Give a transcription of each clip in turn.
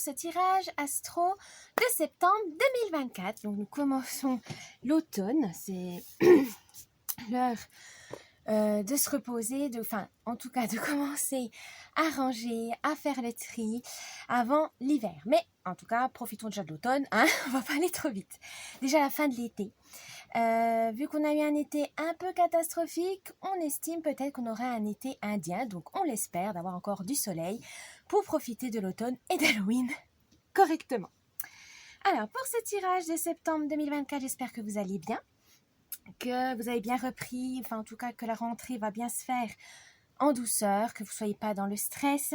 ce tirage astro de septembre 2024. Donc nous commençons l'automne, c'est l'heure de se reposer, en tout cas de commencer à ranger, à faire le tri avant l'hiver. Mais en tout cas, profitons déjà de l'automne, hein, on va pas aller trop vite. Déjà la fin de l'été. Vu qu'on a eu un été un peu catastrophique, on estime peut-être qu'on aura un été indien, donc on l'espère d'avoir encore du soleil pour profiter de l'automne et d'Halloween correctement. Alors pour ce tirage de septembre 2024, j'espère que vous allez bien, que vous avez bien repris, en tout cas que la rentrée va bien se faire en douceur, que vous ne soyez pas dans le stress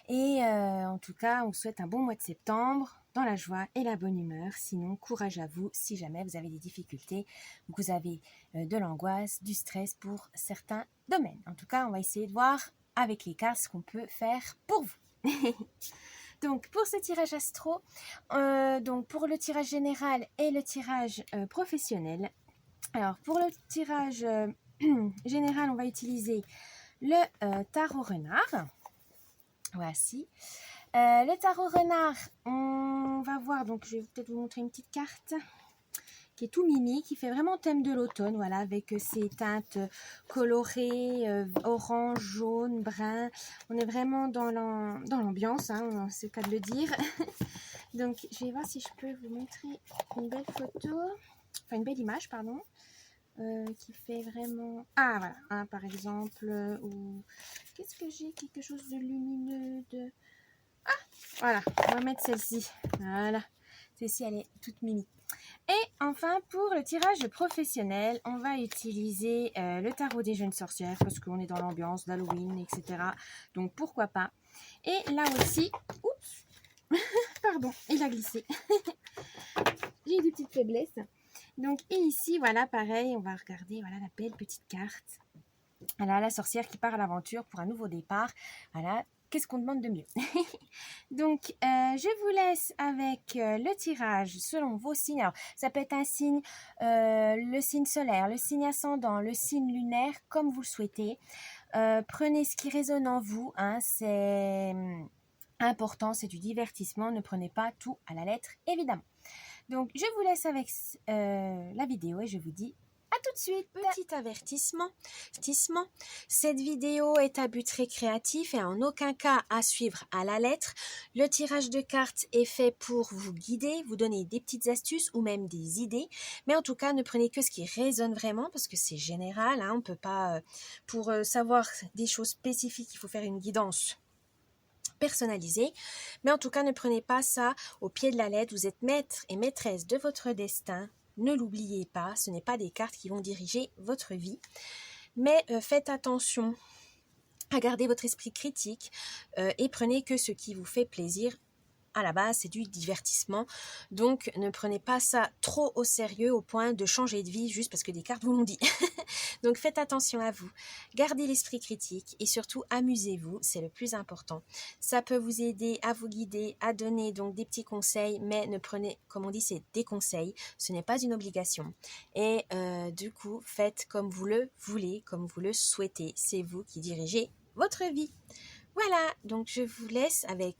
et en tout cas on vous souhaite un bon mois de septembre dans la joie et la bonne humeur. Sinon, courage à vous si jamais vous avez des difficultés ou que vous avez de l'angoisse, du stress pour certains domaines. En tout cas, on va essayer de voir avec les cartes ce qu'on peut faire pour vous. Donc, pour ce tirage astro, donc pour le tirage général et le tirage professionnel. Alors, pour le tirage général, on va utiliser le tarot renard. Voici. Le tarot renard, on va voir, donc je vais peut-être vous montrer une petite carte qui est tout mimi, qui fait vraiment thème de l'automne, voilà, avec ses teintes colorées, orange, jaune, brun. On est vraiment dans l'ambiance, hein, c'est le cas de le dire. Donc, je vais voir si je peux vous montrer une belle photo, enfin une belle image, pardon, qui fait vraiment... Ah, voilà, hein, par exemple, ou... Qu'est-ce que j'ai? Quelque chose de lumineux, de... Ah, voilà, on va mettre celle-ci. Voilà, celle-ci, elle est toute mimi. Et enfin, pour le tirage professionnel, on va utiliser le tarot des jeunes sorcières parce qu'on est dans l'ambiance d'Halloween, etc. Donc, pourquoi pas. Et là aussi, oups, pardon, il a glissé. J'ai eu des petites faiblesses. Donc, et ici, voilà, pareil, on va regarder, voilà, la belle petite carte. Voilà, la sorcière qui part à l'aventure pour un nouveau départ. Voilà, qu'est-ce qu'on demande de mieux? Donc, je vous laisse avec le tirage selon vos signes. Alors, ça peut être un signe, le signe solaire, le signe ascendant, le signe lunaire, comme vous le souhaitez. Prenez ce qui résonne en vous, hein, c'est important, c'est du divertissement. Ne prenez pas tout à la lettre, évidemment. Donc, je vous laisse avec la vidéo et je vous dis à tout de suite. Petit avertissement, cette vidéo est à but récréatif et en aucun cas à suivre à la lettre. Le tirage de cartes est fait pour vous guider, vous donner des petites astuces ou même des idées. Mais en tout cas, ne prenez que ce qui résonne vraiment parce que c'est général. Hein, on ne peut pas, pour savoir des choses spécifiques, il faut faire une guidance personnalisé, mais en tout cas ne prenez pas ça au pied de la lettre. Vous êtes maître et maîtresse de votre destin, ne l'oubliez pas, ce n'est pas des cartes qui vont diriger votre vie, mais faites attention à garder votre esprit critique et prenez que ce qui vous fait plaisir. À la base, c'est du divertissement, donc ne prenez pas ça trop au sérieux au point de changer de vie juste parce que des cartes vous l'ont dit. Donc faites attention à vous, gardez l'esprit critique et surtout amusez-vous, c'est le plus important. Ça peut vous aider à vous guider, à donner donc des petits conseils, mais ne prenez, comme on dit, c'est des conseils, ce n'est pas une obligation. Et du coup, faites comme vous le voulez, comme vous le souhaitez, c'est vous qui dirigez votre vie. Voilà, donc je vous laisse avec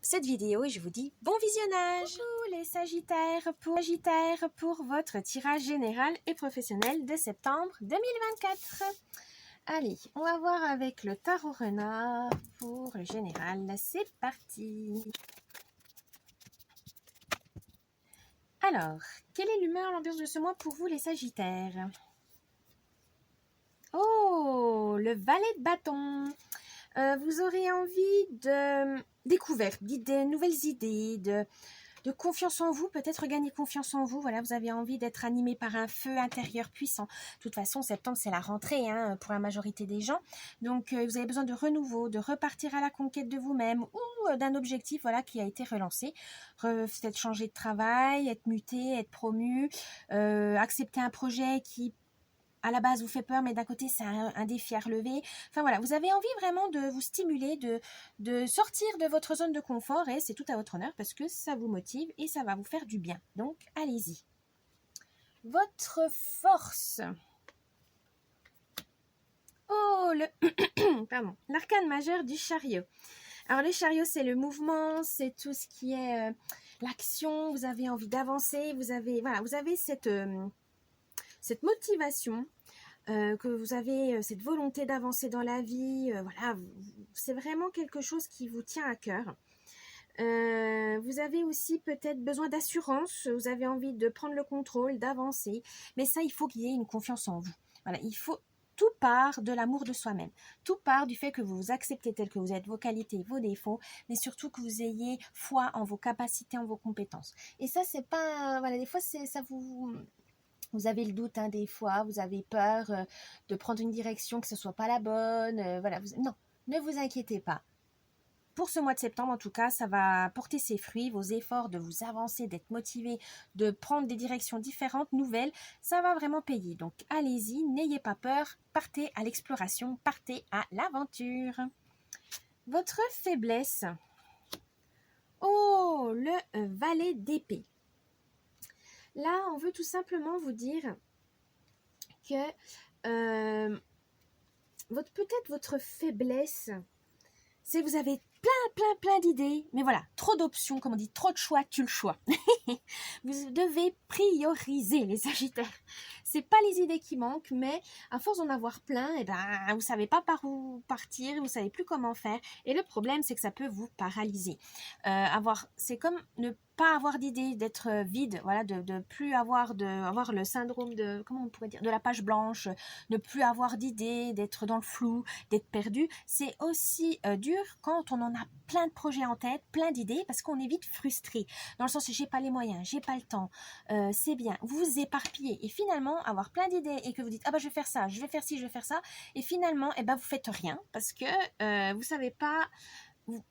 cette vidéo et je vous dis bon visionnage. Coucou les Sagittaires pour votre tirage général et professionnel de septembre 2024. Allez, on va voir avec le tarot renard pour le général. C'est parti. Alors, quelle est l'humeur, l'ambiance de ce mois pour vous les Sagittaires? Oh, le valet de bâton. Vous aurez envie de découverte, de nouvelles idées, de confiance en vous, peut-être gagner confiance en vous. Voilà, vous avez envie d'être animé par un feu intérieur puissant. De toute façon, septembre, c'est la rentrée hein, pour la majorité des gens. Donc, vous avez besoin de renouveau, de repartir à la conquête de vous-même ou d'un objectif voilà, qui a été relancé. Peut-être changer de travail, être muté, être promu, accepter un projet qui à la base vous fait peur, mais d'un côté c'est un défi à relever. Enfin voilà, vous avez envie vraiment de vous stimuler, de sortir de votre zone de confort et c'est tout à votre honneur parce que ça vous motive et ça va vous faire du bien. Donc allez-y. Votre force. Oh, pardon, l'arcane majeur du chariot. Alors les chariots, c'est le mouvement, c'est tout ce qui est l'action, vous avez envie d'avancer, vous avez, voilà, vous avez cette motivation, que vous avez cette volonté d'avancer dans la vie, voilà, c'est vraiment quelque chose qui vous tient à cœur. Vous avez aussi peut-être besoin d'assurance, vous avez envie de prendre le contrôle, d'avancer, mais ça, il faut qu'il y ait une confiance en vous. Voilà, il faut, tout part de l'amour de soi-même, tout part du fait que vous vous acceptez tel que vous êtes, vos qualités, vos défauts, mais surtout que vous ayez foi en vos capacités, en vos compétences. Et ça, c'est pas, voilà, des fois, ça vous avez le doute, hein, des fois, vous avez peur de prendre une direction que ce soit pas la bonne, voilà, non, ne vous inquiétez pas. Pour ce mois de septembre, en tout cas, ça va porter ses fruits, vos efforts de vous avancer, d'être motivé, de prendre des directions différentes, nouvelles, ça va vraiment payer. Donc, allez-y, n'ayez pas peur, partez à l'exploration, partez à l'aventure. Votre faiblesse. Oh, le valet d'épée. Là, on veut tout simplement vous dire que peut-être votre faiblesse, c'est que vous avez plein d'idées, mais voilà, trop d'options, comme on dit, trop de choix, tue le choix. Vous devez prioriser, les Sagittaires. C'est pas les idées qui manquent, mais à force d'en avoir plein, et ben, vous savez pas par où partir, vous savez plus comment faire. Et le problème, c'est que ça peut vous paralyser. C'est comme ne pas avoir d'idées, d'être vide, voilà, de plus avoir le syndrome de, comment on pourrait dire, de la page blanche, ne plus avoir d'idées, d'être dans le flou, d'être perdu. C'est aussi dur quand on en a plein de projets en tête, plein d'idées, parce qu'on est vite frustré. Dans le sens où j'ai pas les moyens, j'ai pas le temps, c'est bien. Vous vous éparpillez et finalement avoir plein d'idées et que vous dites ah bah je vais faire ça, je vais faire ci, je vais faire ça et finalement vous faites rien parce que vous savez pas,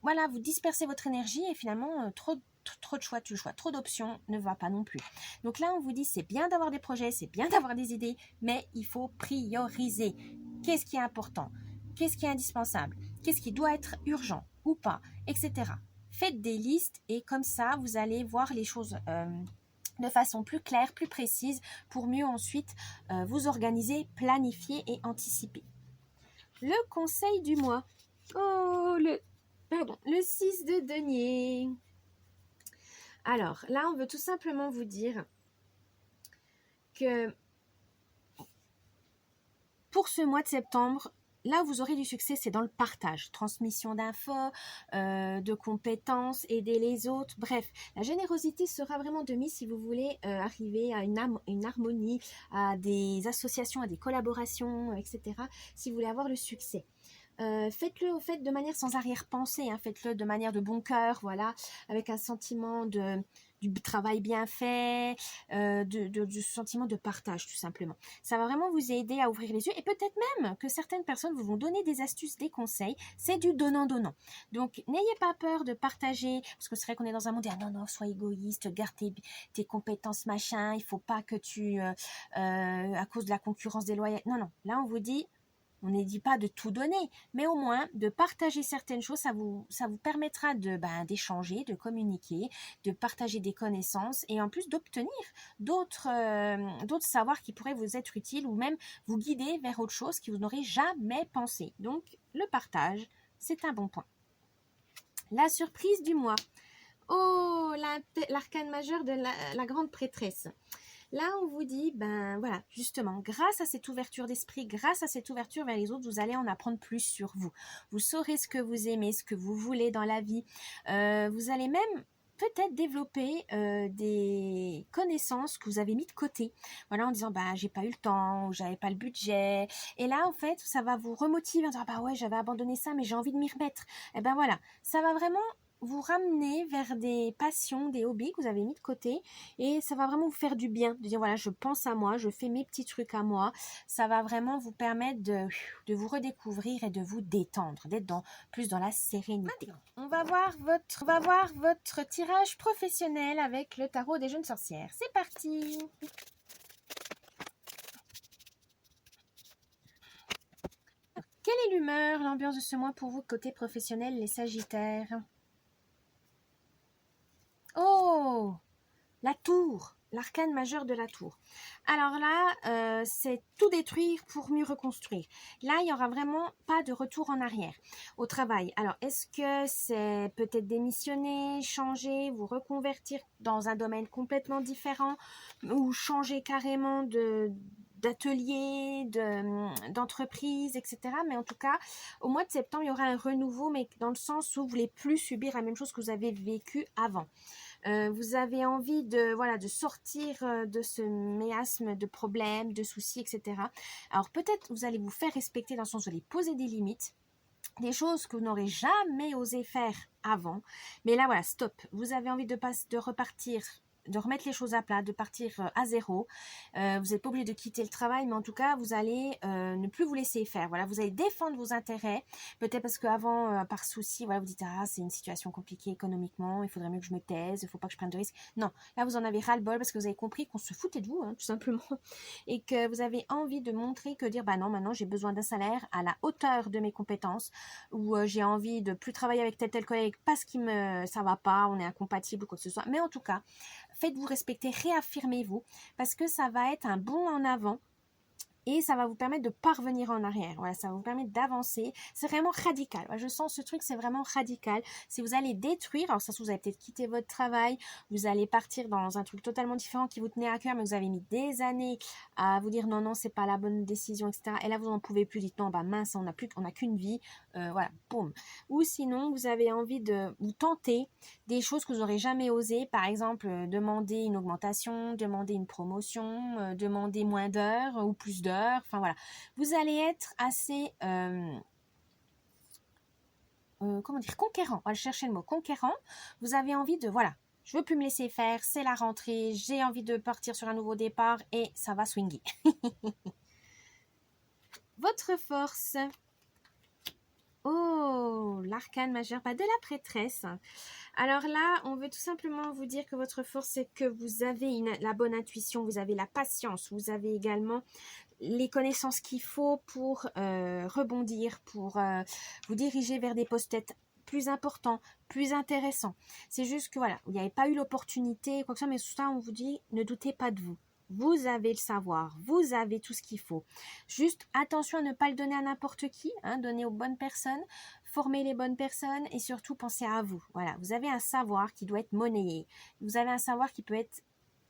voilà, vous dispersez votre énergie et finalement trop de choix, trop d'options ne va pas non plus. Donc là on vous dit c'est bien d'avoir des projets, c'est bien d'avoir des idées, mais il faut prioriser. Qu'est-ce qui est important? Qu'est-ce qui est indispensable? Qu'est-ce qui doit être urgent ou pas, etc. Faites des listes et comme ça, vous allez voir les choses de façon plus claire, plus précise, pour mieux ensuite vous organiser, planifier et anticiper. Le conseil du mois. Oh, le 6 de denier. Alors, là, on veut tout simplement vous dire que pour ce mois de septembre, là où vous aurez du succès, c'est dans le partage, transmission d'infos, de compétences, aider les autres. Bref, la générosité sera vraiment de mise si vous voulez arriver à une harmonie, à des associations, à des collaborations, etc. Si vous voulez avoir le succès. Faites-le au fait de manière sans arrière-pensée, hein, faites-le de manière de bon cœur, voilà, avec un sentiment du travail bien fait, du sentiment de partage tout simplement. Ça va vraiment vous aider à ouvrir les yeux et peut-être même que certaines personnes vous vont donner des astuces, des conseils. C'est du donnant-donnant. Donc n'ayez pas peur de partager, parce que c'est vrai qu'on est dans un monde où non, sois égoïste, garde tes compétences machin, il faut pas que tu, à cause de la concurrence déloyale, non, là on vous dit, on ne dit pas de tout donner, mais au moins de partager certaines choses, ça vous permettra d'échanger, de communiquer, de partager des connaissances et en plus d'obtenir d'autres savoirs qui pourraient vous être utiles ou même vous guider vers autre chose que vous n'aurez jamais pensé. Donc le partage, c'est un bon point. La surprise du mois. Oh, l'arcane majeur de la grande prêtresse. Là, on vous dit, voilà, justement, grâce à cette ouverture d'esprit, grâce à cette ouverture vers les autres, vous allez en apprendre plus sur vous. Vous saurez ce que vous aimez, ce que vous voulez dans la vie. Vous allez même peut-être développer des connaissances que vous avez mis de côté. Voilà, en disant, j'ai pas eu le temps, ou j'avais pas le budget. Et là, en fait, ça va vous remotiver en disant, ouais, j'avais abandonné ça, mais j'ai envie de m'y remettre. Et voilà, ça va vraiment vous ramener vers des passions, des hobbies que vous avez mis de côté et ça va vraiment vous faire du bien, de dire voilà, je pense à moi, je fais mes petits trucs à moi, ça va vraiment vous permettre de vous redécouvrir et de vous détendre, d'être plus dans la sérénité. On va voir votre tirage professionnel avec le tarot des jeunes sorcières. C'est parti! Quelle est l'humeur, l'ambiance de ce mois pour vous côté professionnel, les Sagittaires? Oh, la tour. tour, l'arcane majeur de la tour. Alors là, c'est tout détruire pour mieux reconstruire. Là, il n'y aura vraiment pas de retour en arrière au travail. Alors, est-ce que c'est peut-être démissionner, changer, vous reconvertir dans un domaine complètement différent ou changer carrément d'atelier, d'entreprise, etc. Mais en tout cas, au mois de septembre, il y aura un renouveau, mais dans le sens où vous ne voulez plus subir la même chose que vous avez vécu avant. Vous avez envie de sortir de ce miasme de problèmes, de soucis, etc. Alors peut-être vous allez vous faire respecter dans le sens où vous allez poser des limites, des choses que vous n'aurez jamais osé faire avant. Mais là, voilà, stop. Vous avez envie de repartir, de remettre les choses à plat, de partir à zéro. Vous n'êtes pas obligé de quitter le travail, mais en tout cas, vous allez ne plus vous laisser faire. Voilà, vous allez défendre vos intérêts. Peut-être parce qu'avant, par souci, voilà, vous dites ah c'est une situation compliquée économiquement, il faudrait mieux que je me taise, il ne faut pas que je prenne de risques. Non, là vous en avez ras-le-bol parce que vous avez compris qu'on se foutait de vous, hein, tout simplement, et que vous avez envie de montrer que dire bah non, maintenant j'ai besoin d'un salaire à la hauteur de mes compétences, ou j'ai envie de plus travailler avec tel collègue parce qu'il ça va pas, on est incompatible ou quoi que ce soit. Mais en tout cas, faites-vous respecter, réaffirmez-vous, parce que ça va être un bond en avant et ça va vous permettre de parvenir en arrière. Voilà, ça va vous permettre d'avancer. C'est vraiment radical. Je sens ce truc, c'est vraiment radical. Si vous allez détruire, alors ça se trouve, vous allez peut-être quitter votre travail, vous allez partir dans un truc totalement différent qui vous tenait à cœur, mais vous avez mis des années à vous dire non, non, c'est pas la bonne décision, etc. Et là, vous n'en pouvez plus, dites non, bah mince, on n'a qu'une vie. Voilà, boum. Ou sinon, vous avez envie de vous tenter des choses que vous n'aurez jamais osé. Par exemple, demander une augmentation, demander une promotion, demander moins d'heures ou plus d'heures. Enfin voilà, vous allez être assez comment dire, conquérant. On va chercher le mot conquérant. Vous avez envie de voilà, je veux plus me laisser faire, c'est la rentrée, j'ai envie de partir sur un nouveau départ et ça va swinguer. Votre force. Oh, l'arcane majeur, pas de la prêtresse. Alors là, on veut tout simplement vous dire que votre force, c'est que vous avez la bonne intuition, vous avez la patience, vous avez également les connaissances qu'il faut pour rebondir, pour vous diriger vers des postes plus importants, plus intéressants. C'est juste que voilà, vous n'avez pas eu l'opportunité, quoi que ce soit, mais tout ça, on vous dit, ne doutez pas de vous. Vous avez le savoir, vous avez tout ce qu'il faut. Juste attention à ne pas le donner à n'importe qui, hein, donnez aux bonnes personnes, formez les bonnes personnes et surtout pensez à vous. Voilà, vous avez un savoir qui doit être monnayé. Vous avez un savoir qui peut être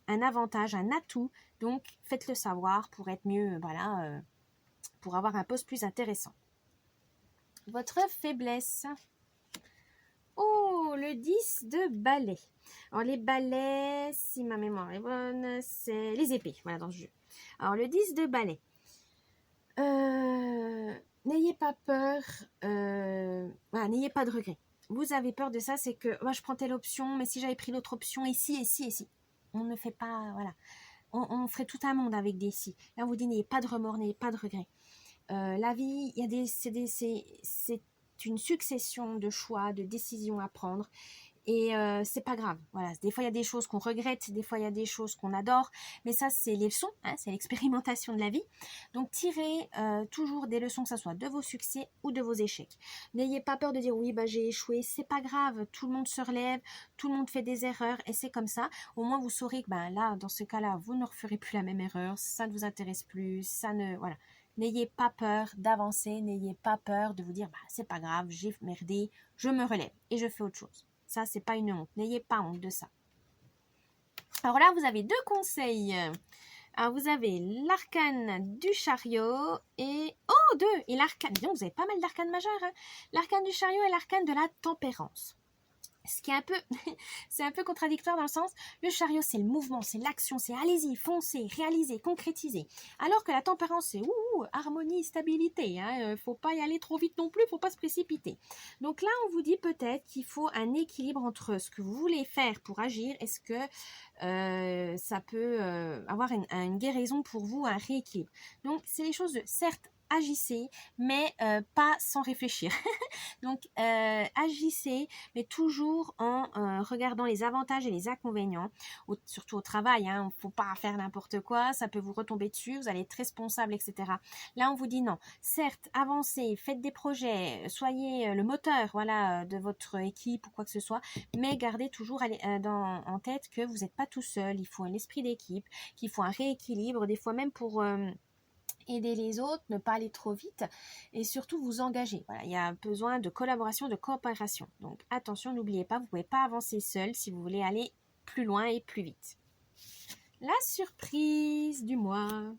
un avantage, un atout. Donc faites-le savoir pour être mieux, voilà, pour avoir un poste plus intéressant. Votre faiblesse. Oh, le 10 de balai. Alors les balais, si ma mémoire est bonne, c'est les épées, voilà, dans ce jeu. Alors le 10 de balai. N'ayez pas peur, voilà, n'ayez pas de regrets. Vous avez peur de ça, c'est que moi je prends telle option, mais si j'avais pris l'autre option, et si. On ne fait pas, voilà. On ferait tout un monde avec des si. Là on vous dit n'ayez pas de remords, n'ayez pas de regrets. La vie, il y a c'est une succession de choix, de décisions à prendre. Et c'est pas grave. Voilà. Des fois, il y a des choses qu'on regrette, des fois, il y a des choses qu'on adore. Mais ça, c'est les leçons, hein, c'est l'expérimentation de la vie. Donc, tirez toujours des leçons, que ce soit de vos succès ou de vos échecs. N'ayez pas peur de dire oui, bah, j'ai échoué. C'est pas grave. Tout le monde se relève, tout le monde fait des erreurs et c'est comme ça. Au moins, vous saurez que là, dans ce cas-là, vous ne referez plus la même erreur. Ça ne vous intéresse plus. Ça ne. Voilà. N'ayez pas peur d'avancer. N'ayez pas peur de vous dire c'est pas grave, j'ai merdé, je me relève et je fais autre chose. Ça, c'est pas une honte. N'ayez pas honte de ça. Alors là, vous avez deux conseils. Alors, vous avez l'arcane du chariot et... Oh, deux! Et l'arcane... Donc, vous avez pas mal d'arcanes majeures. Hein. L'arcane du chariot et l'arcane de la tempérance. Ce qui est un peu, c'est un peu contradictoire dans le sens, le chariot c'est le mouvement, c'est l'action, c'est allez-y, foncez, réalisez, concrétisez. Alors que la tempérance c'est harmonie, stabilité, hein, faut pas y aller trop vite non plus, faut pas se précipiter. Donc là on vous dit peut-être qu'il faut un équilibre entre ce que vous voulez faire pour agir, est-ce que ça peut avoir une guérison pour vous, un rééquilibre. Donc c'est les choses de certes agissez, mais pas sans réfléchir. Donc, agissez, mais toujours en regardant les avantages et les inconvénients, surtout au travail. Il ne faut pas faire n'importe quoi, ça peut vous retomber dessus, vous allez être responsable, etc. Là, on vous dit non. Certes, avancez, faites des projets, soyez le moteur, voilà, de votre équipe ou quoi que ce soit, mais gardez toujours en tête que vous n'êtes pas tout seul. Il faut un esprit d'équipe, qu'il faut un rééquilibre, des fois même pour aider les autres, ne pas aller trop vite et surtout vous engager. Voilà, il y a besoin de collaboration, de coopération. Donc attention, n'oubliez pas, vous ne pouvez pas avancer seul si vous voulez aller plus loin et plus vite. La surprise du mois.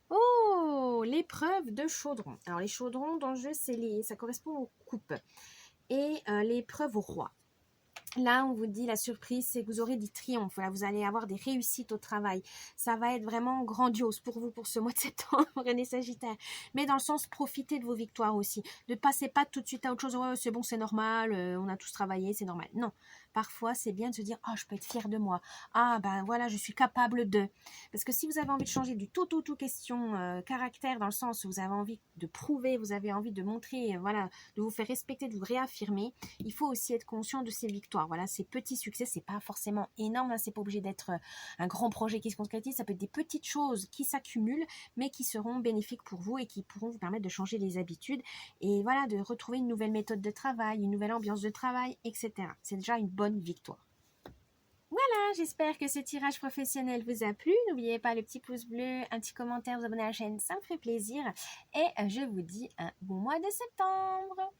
Oh, l'épreuve de chaudron. Alors les chaudrons dans le jeu, ça correspond aux coupes et l'épreuve au roi. Là, on vous dit la surprise, c'est que vous aurez des triomphes. Là, vous allez avoir des réussites au travail. Ça va être vraiment grandiose pour vous pour ce mois de septembre, René Sagittaire. Mais dans le sens, profitez de vos victoires aussi. Ne passez pas tout de suite à autre chose. Ouais, c'est bon, c'est normal. On a tous travaillé, c'est normal. Non. Parfois, c'est bien de se dire, oh, je peux être fière de moi. Ah, ben voilà, je suis capable de. Parce que si vous avez envie de changer du tout question caractère, dans le sens où vous avez envie de prouver, vous avez envie de montrer, voilà, de vous faire respecter, de vous réaffirmer, il faut aussi être conscient de ces victoires. Voilà, ces petits succès, c'est pas forcément énorme, hein, c'est pas obligé d'être un grand projet qui se concrétise, ça peut être des petites choses qui s'accumulent, mais qui seront bénéfiques pour vous et qui pourront vous permettre de changer les habitudes et voilà, de retrouver une nouvelle méthode de travail, une nouvelle ambiance de travail, etc. C'est déjà une bonne victoire. Voilà, j'espère que ce tirage professionnel vous a plu. N'oubliez pas le petit pouce bleu, un petit commentaire, vous abonner à la chaîne, ça me ferait plaisir. Et je vous dis un bon mois de septembre.